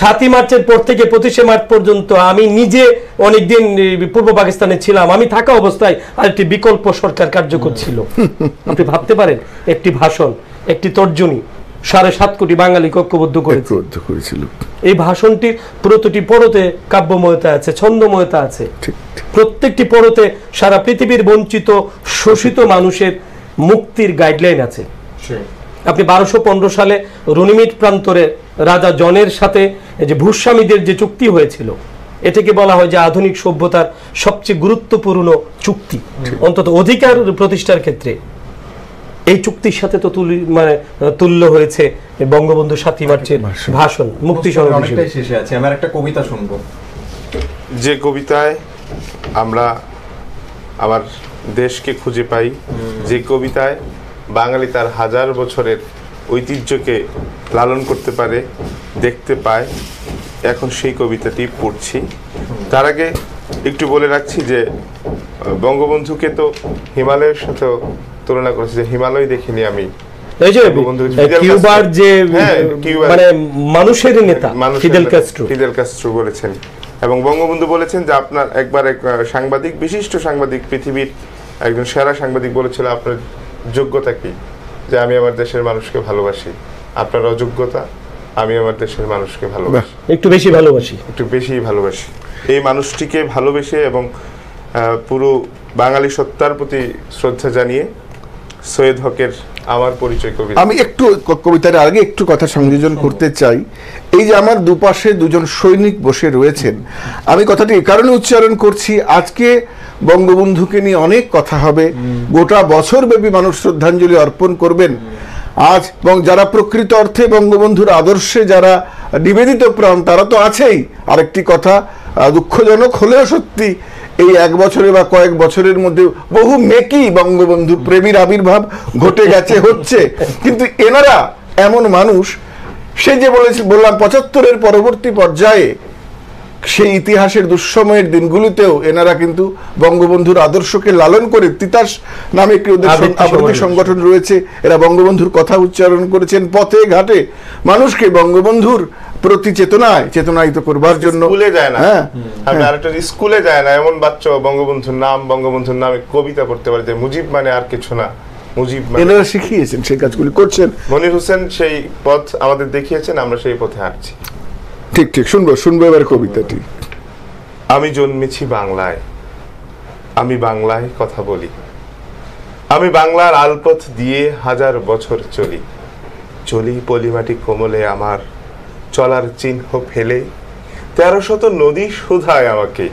7ই মার্চের পর থেকে 25শে মার্চ পর্যন্ত আমি নিজে অনেকদিন পূর্ব পাকিস্তানে ছিলাম, আমি থাকা অবস্থায় আরেকটি বিকল্প সরকার কার্যকর ছিল। আপনি ভাবতে পারেন, একটি ভাষণ, একটি তর্জনী 7.5 কোটি বাঙালি ঐক্যবদ্ধ করেছিল। এই ভাষণটির প্রতিটি পড়তে কাব্যময়তা আছে, ছন্দময়তা আছে। প্রত্যেকটি পড়তে সারা পৃথিবীর বঞ্চিত শোষিত মানুষের মুক্তির গাইডলাইন আছে। আপনি 1215 সালে রুনিমিট প্রান্তরে রাজা জনের সাথে যে ভূস্বামীদের যে চুক্তি হয়েছিল, এটাকে বলা হয় যে আধুনিক সভ্যতার সবচেয়ে গুরুত্বপূর্ণ চুক্তি, অন্তত অধিকার প্রতিষ্ঠার ক্ষেত্রে। এই চুক্তির সাথে তো তুল্য হয়েছে বঙ্গবন্ধু 7ই মার্চের ভাষণ, মুক্তি অনেকটাই শেষে আছে। আমার একটা কবিতা শুনবো, যে কবিতায় আমরা আমার দেশকে খুঁজে পাই, যে কবিতায় বাঙালি তার 1000 বছরের ঐতিহ্যকে লালন করতে পারে, দেখতে পায়, এখন সেই কবিতাটি পড়ছি। তার আগে একটু বলে রাখছি যে বঙ্গবন্ধুকে তো হিমালয়ের সাথে তুলনা করেছে, যে হিমালয় দেখিনি আমি। এই যে কিউবার যে মানে মানুষের নেতা ফিদেল কাস্ট্রো বলেছেন এবং বঙ্গবন্ধু বলেছেন যে আপনার একবার এক সাংবাদিক, বিশিষ্ট সাংবাদিক, পৃথিবীর একজন সেরা সাংবাদিক বলেছিল আপনার যোগ্যতা কি, যে আমি আমার দেশের মানুষকে ভালোবাসি। আপনার অযোগ্যতা, আমি আমার দেশের মানুষকে ভালোবাসি, একটু বেশি ভালোবাসি, একটু বেশি ভালোবাসি। এই মানুষটিকে ভালোবেসে এবং পুরো বাঙালি সত্তার প্রতি শ্রদ্ধা জানিয়ে সৈয়দ হকের আমার পরিচয় কবিতা। আমি একটু কবিতার আগে একটু কথা সংযোজন করতে চাই। এই যে আমার দুপাশে দুজন সৈনিক বসে রয়েছেন, আমি কথাটি এই কারণে উচ্চারণ করছি, আজকে বঙ্গবন্ধুকে নিয়ে অনেক কথা হবে, গোটা বছর ব্যাপী মানুষ শ্রদ্ধাঞ্জলি অর্পণ করবেন। আজ এবং যারা প্রকৃত অর্থে বঙ্গবন্ধুর আদর্শে যারা নিবেদিত প্রাণ তারা তো আছেই। আরেকটি কথা দুঃখজনক হলেও সত্যি, এই এক বছরে বা কয়েক বছরের মধ্যে বহু মেকি বঙ্গবন্ধু প্রেমীর আবির্ভাব ঘটে গেছে, হচ্ছে। কিন্তু এনারা এমন মানুষ, সে যে বললাম ৭৫-এর পরবর্তী পর্যায়ে সেই ইতিহাসের দুঃসময়ের দিনগুলিতেও এনারা কিন্তু বঙ্গবন্ধুর আদর্শকে লালন করে, তিতাস নামে একটি ওদের আবৃত্তি সংগঠন রয়েছে, এরা বঙ্গবন্ধুর কথা উচ্চারণ করেছেন পথে ঘাটে, মানুষকে বঙ্গবন্ধুর প্রতি চেতনায়িত করবার জন্য। স্কুলে যায় না, আমি আরেকটা, স্কুলে যায় না এমন বাচ্চা বঙ্গবন্ধুর নামে কবিতা পড়তে পারে যে মুজিব মানে আর কিছু না, মুজিব মানে। এনারা শিখিয়েছেন, সেই কাজগুলি করছেন। মনির হোসেন সেই পথ আমাদের দেখিয়েছেন, আমরা সেই পথে হাঁটছি। ঠিক ঠিক, শুনবো এবার কবিতাটি। আমি জন্মেছি বাংলায়, আমি বাংলায় কথা বলি, আমি বাংলার আলপথ দিয়ে হাজার বছর চলি, চলি পলিমাটি কোমলে আমার চলার চিহ্ন ফেলে, ১৩০০ নদী শোধায় আমাকে,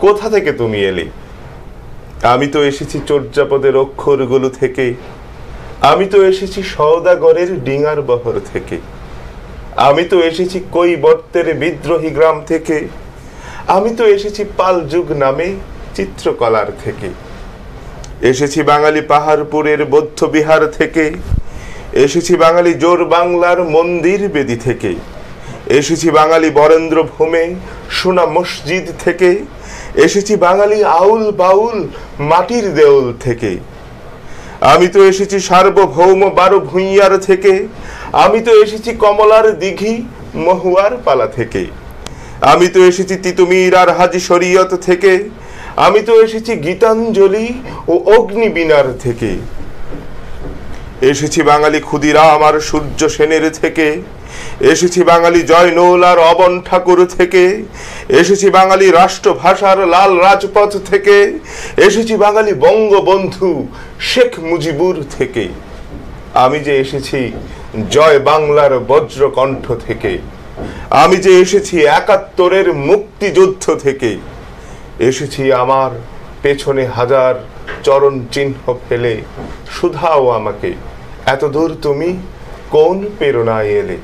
কোথা থেকে তুমি এলে? আমি তো এসেছি চর্যাপদের অক্ষরগুলো থেকে, আমি তো এসেছি সওদাগরের ডিঙার বহর থেকে, আমি তো এসেছি কৈবর্তের বিদ্রোহী গ্রাম থেকে, আমি তো এসেছি পাল যুগ নামে চিত্রকলার থেকে, এসেছি বাঙালি পাহাড়পুরের বৌদ্ধ বিহার থেকে, এসেছি বাঙালি জোর বাংলার মন্দির বেদি থেকে, এসেছি বাঙালি বরেন্দ্র ভূমে সোনা মসজিদ থেকে, এসেছি বাঙালি আউল বাউল মাটির দেউল থেকে, আমি তো এসেছি সার্বভৌম ১২ ভূঁইয়ার থেকে, আমি তো এসেছি কমলার দিঘি মহুয়ার পালা থেকে, আমি তো এসেছি তিতুমির আর হাজি শরীয়ত থেকে, আমি তো এসেছি গীতাঞ্জলি ও অগ্নিবীণার থেকে, এসেছি বাঙালি ক্ষুদিরাম আর সূর্য সেনের থেকে, এসেছি বাঙালি জয়নুল আর অবন ঠাকুর থেকে, এসেছি বাঙালি রাষ্ট্রভাষার লাল রাজপথ থেকে, এসেছি বাঙালি বঙ্গবন্ধু শেখ মুজিবুর থেকে, আমি যে এসেছি জয় বাংলার বজ্রকণ্ঠ থেকে, আমি যে এসেছি ৭১-এর মুক্তিযুদ্ধ থেকে, এসেছি আমার পেছনে হাজার চরণ চিহ্ন ফেলে, শুধাও আমাকে এত দূর তুমি কোন প্রেরণায় এলে?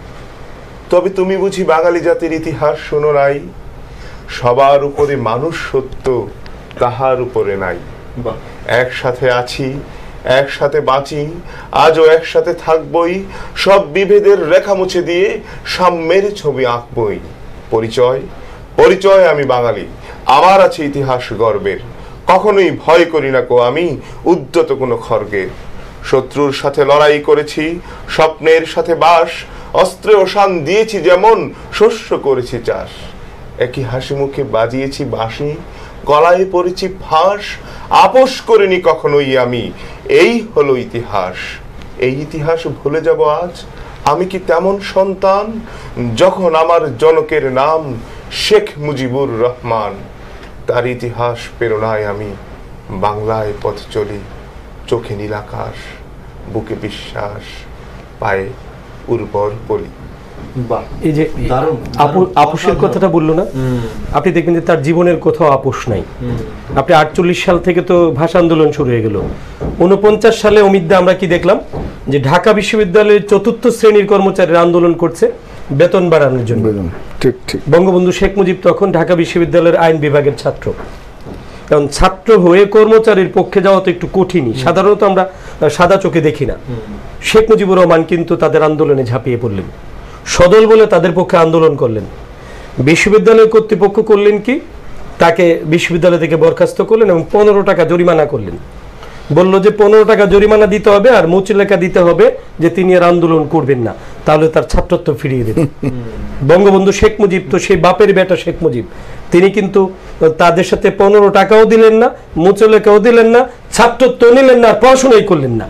তবে তুমি বুঝি বাঙালি জাতির ইতিহাস শুনো নাই, সবার উপরে মানুষ সত্য, কাহার উপরে নাই। একসাথে আছি, একসাথে বাঁচি, আজও একসাথে থাকবই, সব বিভেদের রেখা মুছে দিয়ে সাম্যের ছবি আঁকবই। পরিচয় পরিচয় আমি বাঙালি, আমার আছে ইতিহাস গর্বের, কখনোই ভয় করি না কো আমি উদ্যত কোনো খড়গের। শত্রুর সাথে লড়াই করেছি, স্বপ্নের সাথে বাস, অস্ত্রে ওসান দিয়েছি যেমন, শস্য করেছি চাষ। একই হাসি মুখে বাজিয়েছি বাঁশি, গলায় পড়েছি ফাঁস, আপোষ করিনি কখনোই আমি, এই হলো ইতিহাস। এই ইতিহাস ভুলে যাব আজ? আমি কি তেমন সন্তান যখন আমার জনকের নাম শেখ মুজিবুর রহমান? তার ইতিহাস প্রেরণায় আমি বাংলায় পথ চলি, চোখে নীল আকাশ, বুকে বিশ্বাস, পায়ে উর্বর বলি। এই যে আপোষের কথাটা বললো না, আপনি দেখবেন যে তার জীবনের কোথাও আপোষ নাই। আপনি ৪৮ সাল থেকে তো ভাষা আন্দোলন শুরু হয়ে গেল। ৪৯ সালে অমিতদা আমরা কি দেখলাম যে ঢাকা বিশ্ববিদ্যালয়ের ৪র্থ শ্রেণীর কর্মচারীরা আন্দোলন করছে বেতন বাড়ানোর জন্য। ঠিক ঠিক। বঙ্গবন্ধু শেখ মুজিব তখন ঢাকা বিশ্ববিদ্যালয়ের আইন বিভাগের ছাত্র, কারণ ছাত্র হয়ে কর্মচারীর পক্ষে যাওয়া তো একটু কঠিনই, সাধারণত আমরা সাদা চোখে দেখি না। শেখ মুজিবুর রহমান কিন্তু তাদের আন্দোলনে ঝাঁপিয়ে পড়লেন, সদল বলে তাদের পক্ষে আন্দোলন করলেন। বিশ্ববিদ্যালয় কর্তৃপক্ষ করলেন কি, তাকে বিশ্ববিদ্যালয় থেকে বরখাস্ত করলেন এবং ১৫ টাকা জরিমানা করলেন। বলল যে ১৫ টাকা জরিমানা দিতে হবে আর মুচলেখা দিতে হবে যে তিনি আর আন্দোলন করবেন না। তাহলে তার ছাত্রত্ব ফিরিয়ে দেবে। বঙ্গবন্ধু শেখ মুজিব তো সেই বাপের বেটা শেখ মুজিব, তিনি কিন্তু তাদের সাথে 15 টাকাও দিলেন না, মুচলেকাও দিলেন না, ছাত্রত্ব নিলেন না, পড়াশোনাই করলেন না।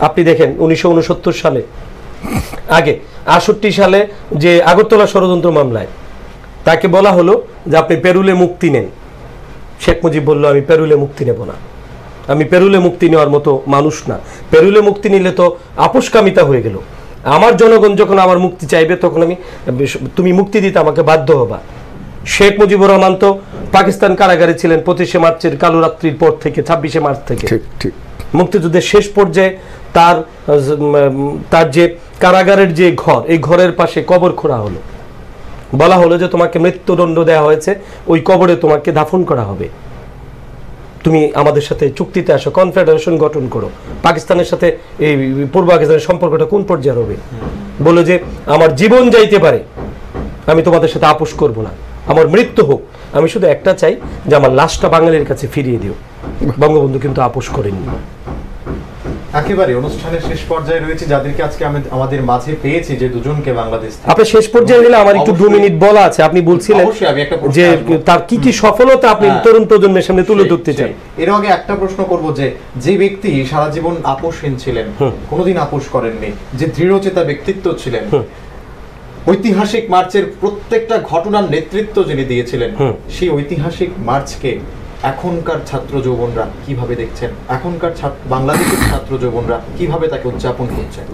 আপনি দেখেন 1969 সালে, আগে 68 সালে যে আগরতলা ষড়যন্ত্র মামলায় তাকে বলা হলো যে আপনি পেরুলে মুক্তি নেন। শেখ মুজিব বলল আমি পেরুলে মুক্তি নেব না, আমি পেরুলে মুক্তি নেওয়ার মতো মানুষ না, পেরুলে মুক্তি নিলে তো আপোষকামিতা হয়ে গেল, আমার জনগণ যখন আমার মুক্তি চাইবে তখন তুমি মুক্তি দিতে আমাকে বাধ্য হবা। শেখ মুজিবুর রহমান তো পাকিস্তান কারাগারে ছিলেন 25শে মার্চের কালো রাত্রির পর থেকে 26শে মার্চ থেকে। মুক্তিযুদ্ধের শেষ পর্যায়ে তার যে কারাগারের যে ঘর, এই ঘরের পাশে কবর খোঁড়া হলো, বলা হলো যে তোমাকে মৃত্যুদণ্ড দেওয়া হয়েছে, ওই কবরে তোমাকে দাফন করা হবে, তুমি আমাদের সাথে চুক্তিতে আসো, কনফেডারেশন গঠন করো। পাকিস্তানের সাথে এই পূর্ব পাকিস্তানের সম্পর্কটা কোন পর্যায়ে হবে? বললো যে আমার জীবন যাইতে পারে, আমি তোমাদের সাথে আপোষ করব না, আমার মৃত্যু হোক, আমি শুধু একটা চাই যে আমার লাশটা বাঙালির কাছে ফিরিয়ে দিও। বঙ্গবন্ধু কিন্তু আপোষ করেননি। একেবারে অনুষ্ঠানের শেষ পর্যায়ে রয়েছে, যাদেরকে আজকে আমাদের মাঝে পেয়েছি যে দুজনকে বাংলাদেশ। আপনি শেষ পর্যায়ে হলে আমার একটু 2 মিনিট বলা আছে। আপনি বলছিলেন যে তার কি কি সফলতা আপনি তরুণ প্রজন্মের সামনে তুলে ধরতে চান। এর আগে একটা প্রশ্ন করব যে ব্যক্তি সারা জীবন আপোষহীন ছিলেন, কোনোদিন আপোষ করেননি, যে দৃঢ়চেতা ব্যক্তিত্ব ছিলেন, ঐতিহাসিক মার্চের প্রত্যেকটা ঘটনার নেতৃত্ব যিনি দিয়েছিলেন, সেই ঐতিহাসিক মার্চকে এখনকার ছাত্র যৌবনরা কিভাবে দেখছেন? এখনকার বাংলাদেশের ছাত্র যৌবনরা কিভাবে তাকে উদযাপন করছেন?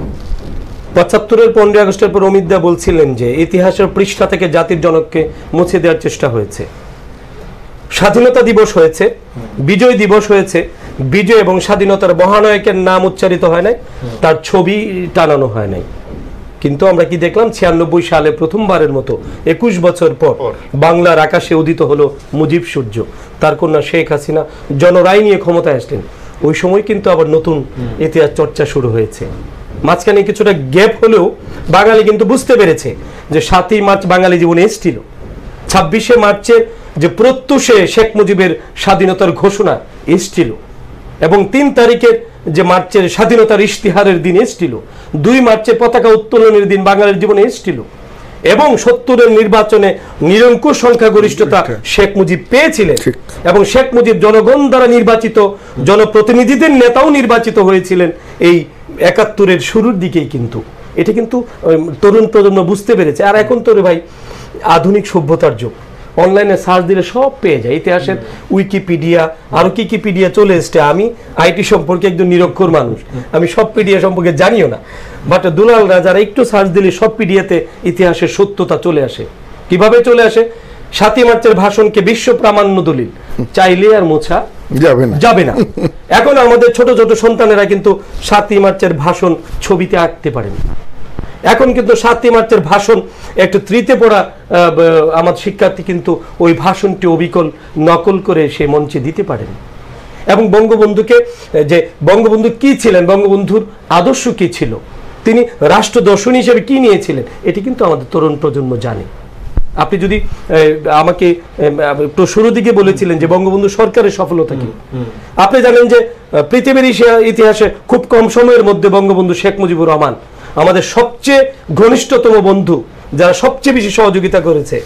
75-এর 15 আগস্টের পর অমিত দা বলছিলেন যে ইতিহাসের পৃষ্ঠা থেকে জাতির জনককে মুছে দেওয়ার চেষ্টা হয়েছে। স্বাধীনতা দিবস হয়েছে, বিজয় দিবস হয়েছে, বিজয় এবং স্বাধীনতার মহানায়কের নাম উচ্চারিত হয় নাই, তার ছবি টানানো হয় নাই। কিন্তু আমরা কি দেখলাম? 96 সালে প্রথমবারের মতো 21 বছর পর বাংলার আকাশে উদিত হলো মুজিব সূর্য, তার কন্যা শেখ হাসিনা জনরায় নিয়ে ক্ষমতায় আসলেন। ওই সময় কিন্তু আবার নতুন ইতিহাস চর্চা শুরু হয়েছে। মাঝখানে কিছুটা গ্যাপ হলেও বাঙালি কিন্তু বুঝতে পেরেছে যে 7ই মার্চ বাঙালি জীবনে এসেছিল, 26শে মার্চের যে প্রত্যুষে শেখ মুজিবের স্বাধীনতার ঘোষণা এসেছিল, এবং 3 তারিখের যে মার্চের স্বাধীনতার ইশতিহারের দিন এসেছিল, 2 মার্চের পতাকা উত্তোলনের দিন বাঙালির জীবনে এসেছিল, এবং 70-এর নির্বাচনে নিরঙ্কুশ সংখ্যাগরিষ্ঠতা শেখ মুজিব পেয়েছিলেন, এবং শেখ মুজিব জনগণ দ্বারা নির্বাচিত জনপ্রতিনিধিদের নেতাও নির্বাচিত হয়েছিলেন এই 71-এর শুরুর দিকেই। কিন্তু এটা কিন্তু তরুণ প্রজন্ম বুঝতে পেরেছে। আর এখন তো রে ভাই আধুনিক সভ্যতার যুগ, অনলাইনে সার্চ দিলে সব পেয়ে যায়, ইতিহাসের উইকিপিডিয়া, আরো কিকিপিডিয়া চলে এসছে। আমি আইটি সম্পর্কে একজন নিরক্ষর মানুষ, আমি সব পিডিয়া সম্পর্কে জানিও না, বাট দুলালরা যারা একটু সার্চ দিলে সব পিডিয়াতে ইতিহাসের সত্যতা চলে আসে। কিভাবে চলে আসে? 7ই মার্চের ভাষণকে বিশ্ব প্রামাণ্য দলিল চাইলে আর মোছা যাবে না। এখন আমাদের ছোট ছোট সন্তানেরা কিন্তু 7ই মার্চের ভাষণ ছবিতে আঁকতে পারেন। এখন কিন্তু 7ই মার্চের ভাষণ একটু তৃতীয় পড়া আমার শিক্ষার্থী কিন্তু ওই ভাষণটি অবিকল নকল করে সে মঞ্চে দিতে পারেন। এবং বঙ্গবন্ধুকে, যে বঙ্গবন্ধু কি ছিলেন, বঙ্গবন্ধুর আদর্শ কি ছিল, তিনি রাষ্ট্র দর্শন হিসেবে কি নিয়েছিলেন, এটি কিন্তু আমাদের তরুণ প্রজন্ম জানে। আপনি যদি আমাকে শুরু দিকে বলেছিলেন যে বঙ্গবন্ধু সরকারের সফলতা কি, আপনি জানেন যে পৃথিবীর ইতিহাসে খুব কম সময়ের মধ্যে বঙ্গবন্ধু শেখ মুজিবুর রহমান আমাদের সবচেয়ে ঘনিষ্ঠতম বন্ধু, যারা সবচেয়ে বেশি সহযোগিতা করেছে,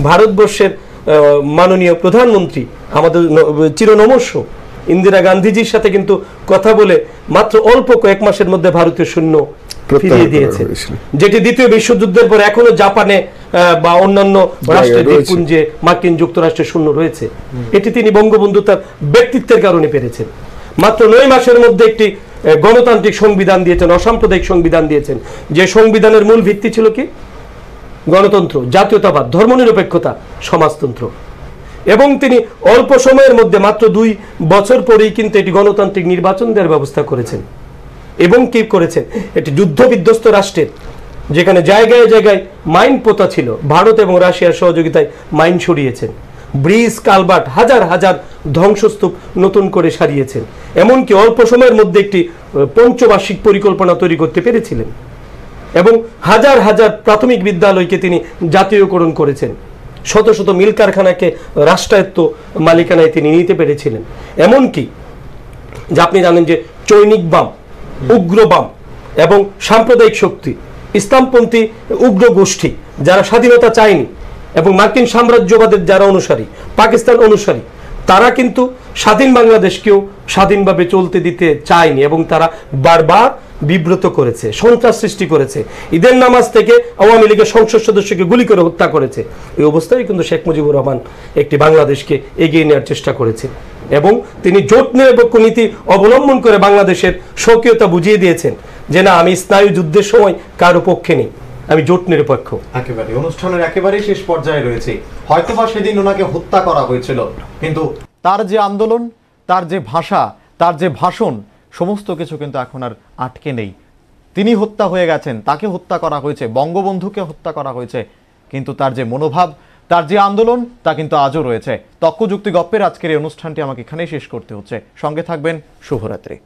ভারতবর্ষের মাননীয় প্রধানমন্ত্রী আমাদের চিরনমস্য ইন্দিরা গান্ধীজির সাথে কিন্তু কথা বলে মাত্র অল্প কয়েক মাসের মধ্যে ভারতীয় সৈন্য ফিরিয়ে দিয়েছে, যেটি দ্বিতীয় বিশ্বযুদ্ধের পর এখনো জাপানে বা অন্যান্য রাষ্ট্রের দ্বীপপুঞ্জে মার্কিন যুক্তরাষ্ট্রের সৈন্য রয়েছে। এটি তিনি বঙ্গবন্ধু তার ব্যক্তিত্বের কারণে পেরেছেন। মাত্র 9 মাসের মধ্যে একটি গণতান্ত্রিক সংবিধান দিয়েছেন, অসাম্প্রদায়িক সংবিধান দিয়েছেন, যে সংবিধানের মূল ভিত্তি ছিল কি? গণতন্ত্র, জাতীয়তাবাদ, ধর্মনিরপেক্ষতা, সমাজতন্ত্র। এবং তিনি অল্প সময়ের মধ্যে মাত্র 2 বছর পরেই কিন্তু এটি গণতান্ত্রিক নির্বাচন দেওয়ার ব্যবস্থা করেছেন। এবং কি করেছেন? এটি যুদ্ধ বিধ্বস্ত রাষ্ট্রের, যেখানে জায়গায় জায়গায় মাইন পোতা ছিল, ভারত এবং রাশিয়ার সহযোগিতায় মাইন সরিয়েছেন, ব্রিজ, কালভার্ট, হাজার হাজার ধ্বংসস্তূপ নতুন করে সারিয়েছেন। এমনকি অল্প সময়ের মধ্যে একটি পঞ্চবার্ষিক পরিকল্পনা তৈরি করতে পেরেছিলেন, এবং হাজার হাজার প্রাথমিক বিদ্যালয়কে তিনি জাতীয়করণ করেছেন, শত শত মিল কারখানাকে রাষ্ট্রায়ত্ত মালিকানায় তিনি নিতে পেরেছিলেন। এমনকি যে আপনি জানেন যে চৈনিক বাম, উগ্র বাম এবং সাম্প্রদায়িক শক্তি ইসলামপন্থী উগ্র গোষ্ঠী যারা স্বাধীনতা চায়নি এবং মার্কিন সাম্রাজ্যবাদের যারা অনুসারী, পাকিস্তান অনুসারী, তারা কিন্তু স্বাধীন বাংলাদেশকেও স্বাধীনভাবে চলতে দিতে চায়নি এবং তারা বারবার বিব্রত করেছে, সন্ত্রাস সৃষ্টি করেছে। ঈদের নামাজ থেকে আওয়ামী লীগের সংসদ সদস্যকে গুলি করে হত্যা করেছে। এই অবস্থায় কিন্তু শেখ মুজিবুর রহমান একটি বাংলাদেশকে এগিয়ে নেওয়ার চেষ্টা করেছে এবং তিনি জোট নিরপেক্ষ নীতি অবলম্বন করে বাংলাদেশের স্বকীয়তা বুঝিয়ে দিয়েছেন যে না, আমি স্নায়ু যুদ্ধের সময় কারো পক্ষে নেই, আমি জোট নিরপেক্ষ। একেবারে অনুষ্ঠানের একেবারে শেষ পর্যায়ে রয়েছে। হয়তোবা সেদিন ওনাকে হত্যা করা হয়েছিল, কিন্তু তার যে আন্দোলন, তার যে ভাষা, তার যে ভাষণ, সমস্ত কিছু কিন্তু এখন আর আটকে নেই। তিনি হত্যা হয়ে গেছেন, তাকে হত্যা করা হয়েছে, বঙ্গবন্ধুকে হত্যা করা হয়েছে, কিন্তু তার যে মনোভাব, তার যে আন্দোলন, তা কিন্তু আজও রয়েছে। তক্ক যুক্তি গপ্পের আজকের এই অনুষ্ঠানটি আমাকে এখানেই শেষ করতে হচ্ছে। সঙ্গে থাকবেন। শুভরাত্রি।